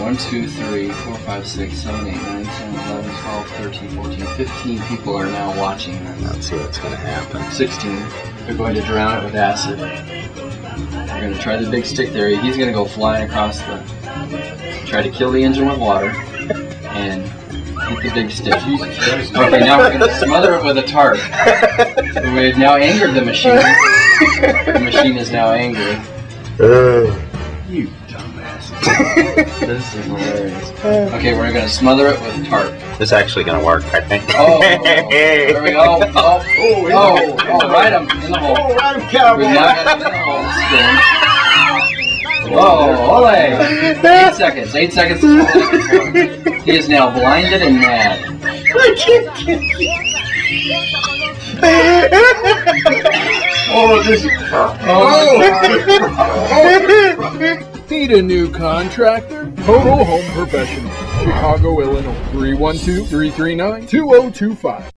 1, 2, 3, 4, 5, 6, 7, 8, 9, 10, 11, 12, 13, 14, 15 people are now watching this. Let's see what's going to happen. 16. They're going to drown it with acid. They're going to try the big stick there. He's going to go flying across the... Try to kill the engine with water. And hit the big stick. Okay, now we're going to smother it with a tarp. We've now angered the machine. The machine is now angry. You dumbass. This is hilarious. Okay, we're going to smother it with tarp. This is actually going to work, I think. Oh, there we go. Oh, right him in the hole. Oh, right him, cowboy. We now got him in the hole. Spin. Whoa, ole. 8 seconds. 8 seconds. He is now blinded and mad. Oh, this. Need a new contractor? Total Home Professional. Chicago, Illinois. 312-339-2025.